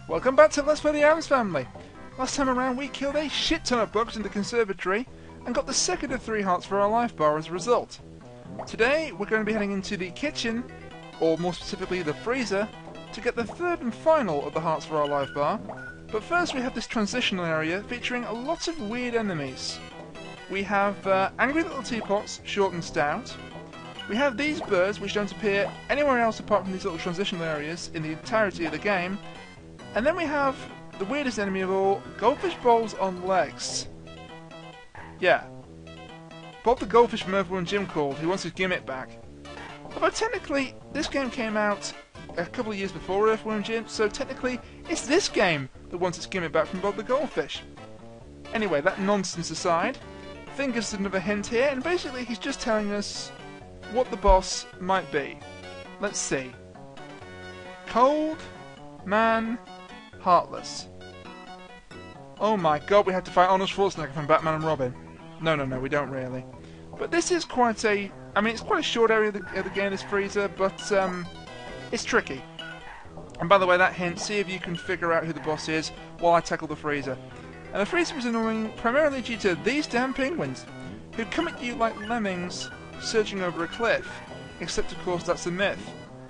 Welcome back to Let's Play the Addams Family. Last time around we killed a shit ton of bugs in the conservatory and got the second of 3 hearts for our life bar as a result. Today we're going to be heading into the kitchen, or more specifically the freezer, to get the third and final of the hearts for our life bar. But first we have this transitional area featuring a lot of weird enemies. We have angry little teapots, short and stout. We have these birds which don't appear anywhere else apart from these little transitional areas in the entirety of the game. And then we have the weirdest enemy of all, goldfish bowls on legs. Yeah. Bob the goldfish from Earthworm Jim called, who wants his gimmick back. Although technically, this game came out a couple of years before Earthworm Jim, so technically it's this game that wants its gimmick back from Bob the goldfish. Anyway, that nonsense aside, Finn gives us another hint here, and basically he's just telling us what the boss might be. Let's see. Cold Man Heartless. Oh my god, we have to fight Arnold Schwarzenegger from Batman and Robin. No, we don't really. But this is quite a... I mean, it's quite a short area of the game, this freezer, but it's tricky. And by the way, that hint, see if you can figure out who the boss is while I tackle the freezer. And the freezer was annoying primarily due to these damn penguins, who come at you like lemmings surging over a cliff. Except, of course, that's a myth.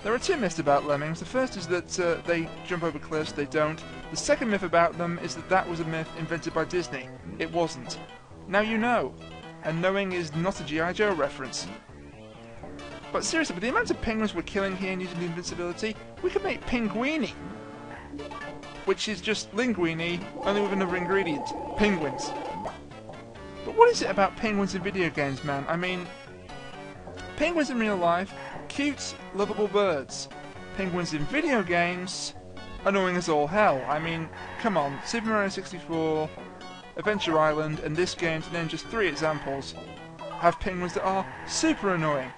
There are 2 myths about lemmings. The first is that they jump over cliffs, they don't. The second myth about them is that that was a myth invented by Disney. It wasn't. Now you know. And knowing is not a G.I. Joe reference. But seriously, with the amount of penguins we're killing here and using the invincibility, we could make Pinguini. Which is just linguine, only with another ingredient. Penguins. But what is it about penguins in video games, man? I mean, penguins in real life, cute, lovable birds. Penguins in video games, annoying as all hell. I mean, come on, Super Mario 64, Adventure Island, and this game, to name just 3 examples, have penguins that are super annoying.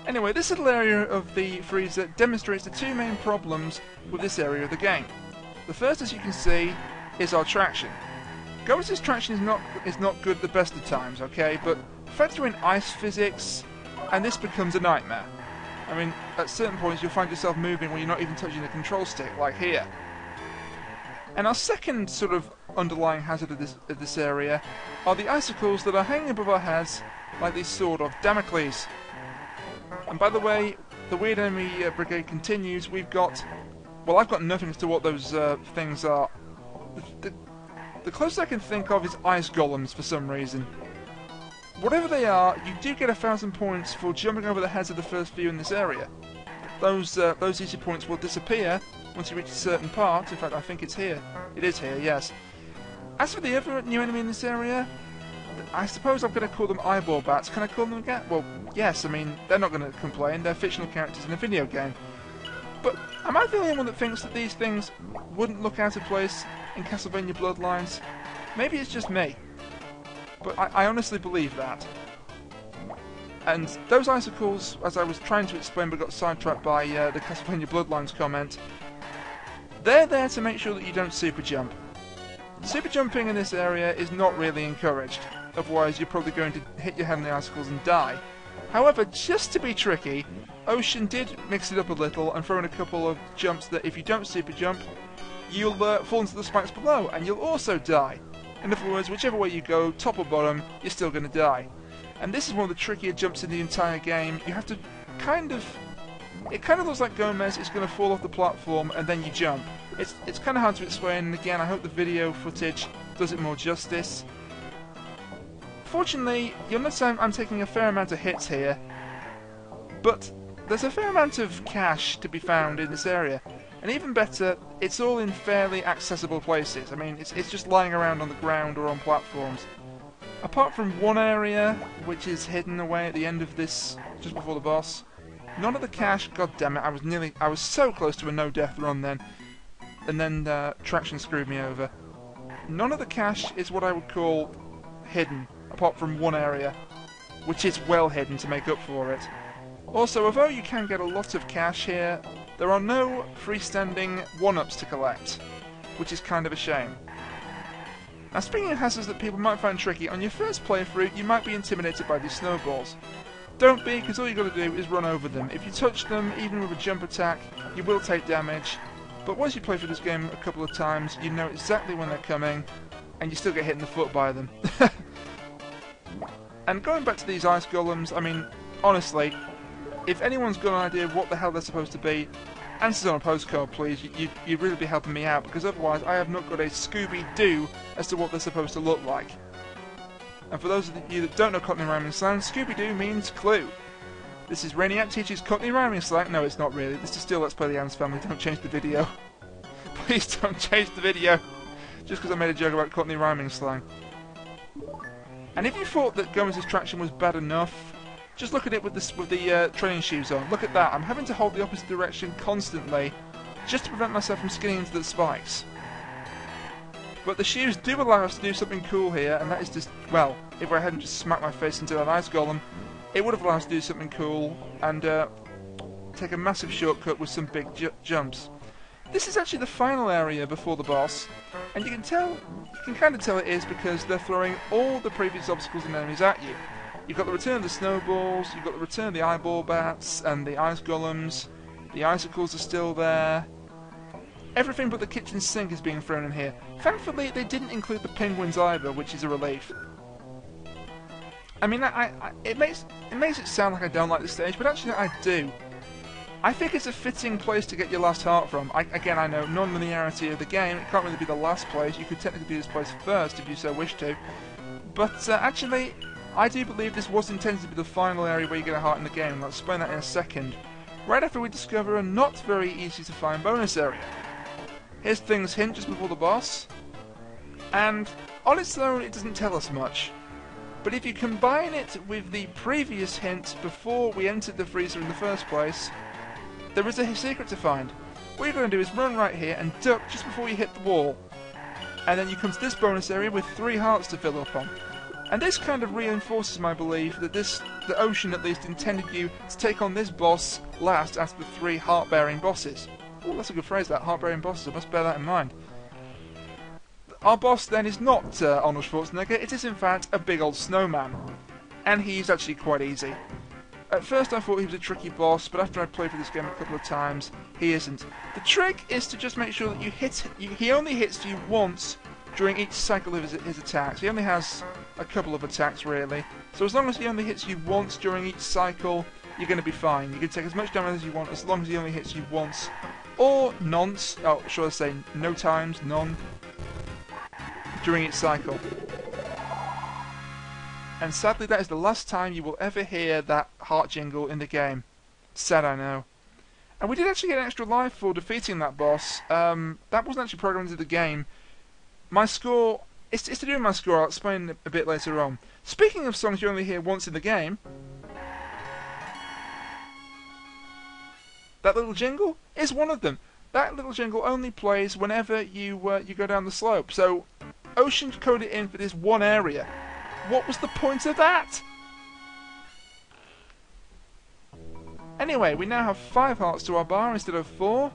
Anyway, this little area of the freezer demonstrates the 2 main problems with this area of the game. The first, as you can see, is our traction. Ghosts' traction is not good the best of times, okay, but factor in ice physics, and this becomes a nightmare. I mean, at certain points you'll find yourself moving when you're not even touching the control stick, like here. And our second sort of underlying hazard of this area are the icicles that are hanging above our heads like the sword of Damocles. And by the way, the weird enemy brigade continues. We've got... well, I've got nothing as to what those things are. The closest I can think of is ice golems for some reason. Whatever they are, you do get 1,000 points for jumping over the heads of the first few in this area. Those easy points will disappear once you reach a certain part. In fact, I think it's here. It is here, yes. As for the other new enemy in this area, I suppose I'm going to call them eyeball bats. Can I call them again? Well, yes, I mean, they're not going to complain. They're fictional characters in a video game. But am I the only one that thinks that these things wouldn't look out of place in Castlevania Bloodlines? Maybe it's just me. But I honestly believe that. And those icicles, as I was trying to explain but got sidetracked by the Castlevania Bloodlines comment, they're there to make sure that you don't super jump. Super jumping in this area is not really encouraged, otherwise you're probably going to hit your head on the icicles and die. However, just to be tricky, Ocean did mix it up a little and throw in a couple of jumps that if you don't super jump, you'll fall into the spikes below and you'll also die. In other words, whichever way you go, top or bottom, you're still going to die. And this is one of the trickier jumps in the entire game. You have to kind of... it kind of looks like Gomez is going to fall off the platform and then you jump. It's kind of hard to explain, and again, I hope the video footage does it more justice. Fortunately, you'll notice I'm taking a fair amount of hits here, but there's a fair amount of cash to be found in this area. And even better, it's all in fairly accessible places. I mean, it's just lying around on the ground or on platforms. Apart from one area, which is hidden away at the end of this, just before the boss, none of the cash, god damn it, I was so close to a no-death run then, and then traction screwed me over. None of the cash is what I would call hidden, apart from one area, which is well hidden to make up for it. Also, although you can get a lot of cash here, there are no freestanding 1-ups to collect, which is kind of a shame. Now, speaking of hazards that people might find tricky, on your first playthrough you might be intimidated by these snowballs. Don't be, because all you've got to do is run over them. If you touch them, even with a jump attack, you will take damage, but once you play through this game a couple of times, you know exactly when they're coming, and you still get hit in the foot by them. And going back to these ice golems, I mean, honestly, if anyone's got an idea what the hell they're supposed to be, answers on a postcard, please. You'd really be helping me out, because otherwise I have not got a Scooby-Doo as to what they're supposed to look like. And for those of you that don't know Cockney rhyming slang, Scooby-Doo means clue. This is Rainiac teaches Cockney rhyming slang. No, it's not really. This is still Let's Play the Addams Family. Don't change the video. Please don't change the video. Just because I made a joke about Cockney rhyming slang. And if you thought that Gomez's traction was bad enough, just look at it with the training shoes on. Look at that. I'm having to hold the opposite direction constantly just to prevent myself from skidding into the spikes. But the shoes do allow us to do something cool here, and that is just, well, if I hadn't just smacked my face into that ice golem, it would have allowed us to do something cool and take a massive shortcut with some big jumps. This is actually the final area before the boss, and you can kind of tell it is because they're throwing all the previous obstacles and enemies at you. You've got the return of the snowballs, you've got the return of the eyeball bats and the ice golems, the icicles are still there. Everything but the kitchen sink is being thrown in here. Thankfully, they didn't include the penguins either, which is a relief. I mean, it makes it sound like I don't like this stage, but actually I do. I think it's a fitting place to get your last heart from. Again, I know, non-linearity of the game, it can't really be the last place. You could technically do this place first if you so wish to. But actually, I do believe this was intended to be the final area where you get a heart in the game. I'll explain that in a second. Right after we discover a not very easy to find bonus area. Here's Thing's hint just before the boss. And on its own, it doesn't tell us much. But if you combine it with the previous hint before we entered the freezer in the first place, there is a secret to find. What you're going to do is run right here and duck just before you hit the wall. And then you come to this bonus area with 3 hearts to fill up on. And this kind of reinforces my belief that the ocean at least intended you to take on this boss last after the 3 heart-bearing bosses. Oh, that's a good phrase, that, heart-bearing bosses. I must bear that in mind. Our boss then is not Arnold Schwarzenegger, it is in fact a big old snowman. And he's actually quite easy. At first I thought he was a tricky boss, but after I played through this game a couple of times, he isn't. The trick is to just make sure that he only hits you once during each cycle of his attacks. He only has a couple of attacks really. So as long as he only hits you once during each cycle, you're going to be fine. You can take as much damage as you want as long as he only hits you once. Or nonce, oh, should I say no times, none, during each cycle. And sadly that is the last time you will ever hear that heart jingle in the game. Sad, I know. And we did actually get an extra life for defeating that boss. That wasn't actually programmed into the game. My score, it's to do with my score, I'll explain a bit later on. Speaking of songs you only hear once in the game, that little jingle is one of them. That little jingle only plays whenever you go down the slope. So, Ocean coded it in for this one area. What was the point of that? Anyway, we now have 5 hearts to our bar instead of 4.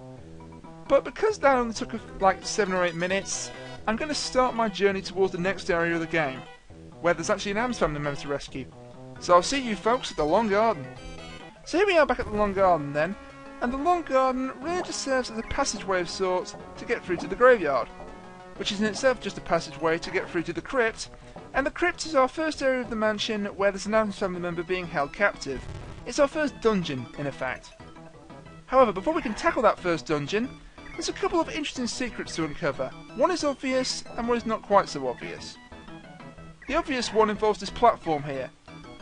But because that only took like 7 or 8 minutes, I'm going to start my journey towards the next area of the game, where there's actually an Addams Family member to rescue. So I'll see you folks at the Long Garden. So here we are back at the Long Garden then, and the Long Garden really just serves as a passageway of sorts to get through to the graveyard, which is in itself just a passageway to get through to the Crypt, and the Crypt is our first area of the mansion where there's an Addams Family member being held captive. It's our first dungeon, in effect. However, before we can tackle that first dungeon, there's a couple of interesting secrets to uncover. One is obvious, and one is not quite so obvious. The obvious one involves this platform here.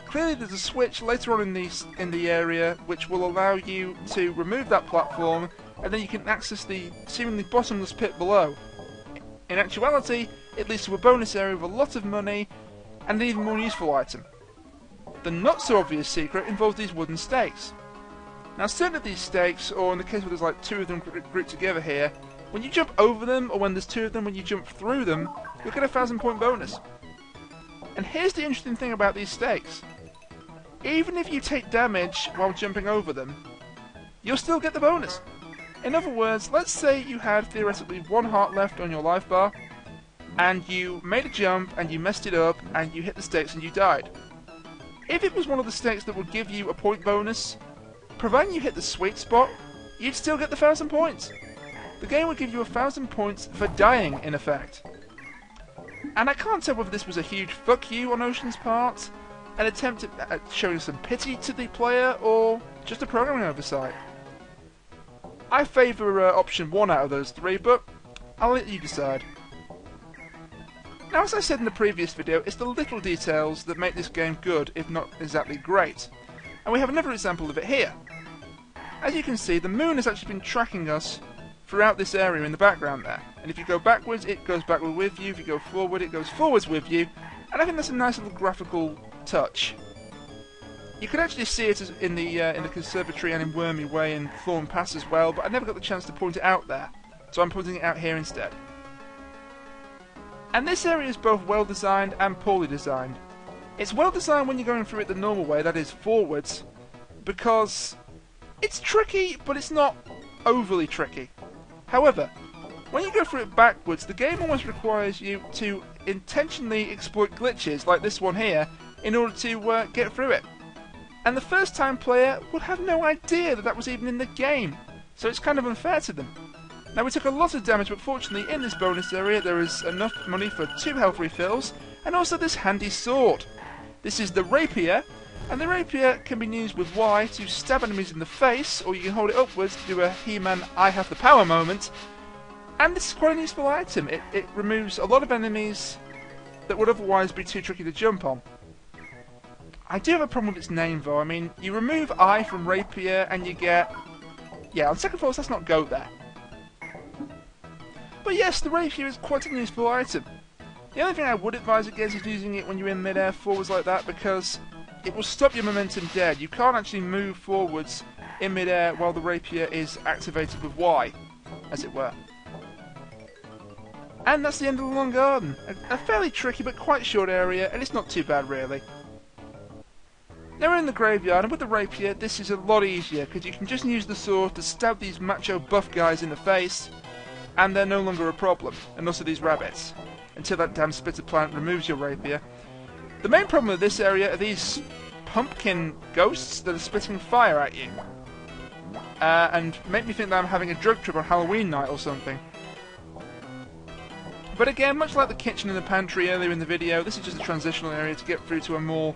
Clearly there's a switch later on in the area which will allow you to remove that platform, and then you can access the seemingly bottomless pit below. In actuality, it leads to a bonus area with a lot of money, and an even more useful item. The not so obvious secret involves these wooden stakes. Now certain of these stakes, or in the case where there's like 2 of them grouped together here, when you jump over them, or when there's 2 of them, when you jump through them, you'll get a 1000-point bonus. And here's the interesting thing about these stakes. Even if you take damage while jumping over them, you'll still get the bonus. In other words, let's say you had theoretically 1 heart left on your life bar, and you made a jump, and you messed it up, and you hit the stakes and you died. If it was one of the stakes that would give you a point bonus, providing you hit the sweet spot, you'd still get the 1000 points. the game would give you 1,000 points for dying, in effect. And I can't tell whether this was a huge fuck you on Ocean's part, an attempt at showing some pity to the player, or just a programming oversight. I favour option 1 out of those 3, but I'll let you decide. Now, as I said in the previous video, it's the little details that make this game good, if not exactly great. And we have another example of it here. As you can see, the moon has actually been tracking us throughout this area in the background there. And if you go backwards, it goes backward with you. If you go forward, it goes forwards with you. And I think that's a nice little graphical touch. You can actually see it in the conservatory and in Wormy Way and Thorn Pass as well, but I never got the chance to point it out there. So I'm pointing it out here instead. And this area is both well designed and poorly designed. It's well designed when you're going through it the normal way, that is forwards, because it's tricky, but it's not overly tricky. However, when you go through it backwards, the game almost requires you to intentionally exploit glitches like this one here in order to get through it. And the first time player would have no idea that that was even in the game, so it's kind of unfair to them. Now, we took a lot of damage, but fortunately in this bonus area there is enough money for 2 health refills, and also this handy sword. This is the rapier, and the rapier can be used with Y to stab enemies in the face, or you can hold it upwards to do a He-Man I have the power moment. And this is quite a useful item. It removes a lot of enemies that would otherwise be too tricky to jump on. I do have a problem with its name though. I mean, you remove I from rapier and you get... yeah, on second thoughts, let's not go there. But yes, the rapier is quite a useful item. The only thing I would advise against is using it when you're in mid-air forwards like that, because it will stop your momentum dead. You can't actually move forwards in mid-air while the rapier is activated with Y, as it were. And that's the end of the Long Garden. A fairly tricky but quite short area, and it's not too bad really. Now we're in the graveyard, and with the rapier this is a lot easier, because you can just use the sword to stab these macho buff guys in the face, and they're no longer a problem, and also these rabbits, until that damn spitter plant removes your rapier. The main problem with this area are these pumpkin ghosts that are spitting fire at you, and make me think that I'm having a drug trip on Halloween night or something. But again, much like the kitchen and the pantry earlier in the video, this is just a transitional area to get through to a more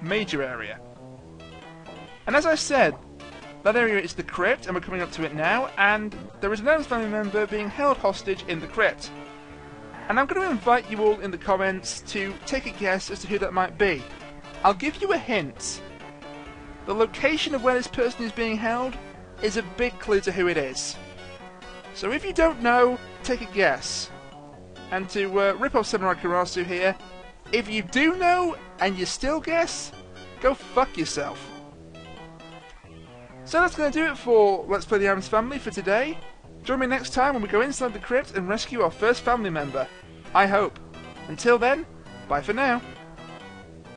major area. And as I said, that area is the crypt, and we're coming up to it now, and there is an Addams family member being held hostage in the crypt. And I'm going to invite you all in the comments to take a guess as to who that might be. I'll give you a hint. The location of where this person is being held is a big clue to who it is. So if you don't know, take a guess. And to rip off Samurai Karasu here, if you do know and you still guess, go fuck yourself. So that's going to do it for Let's Play the Addams Family for today. Join me next time when we go inside the crypt and rescue our first family member. I hope. Until then, bye for now.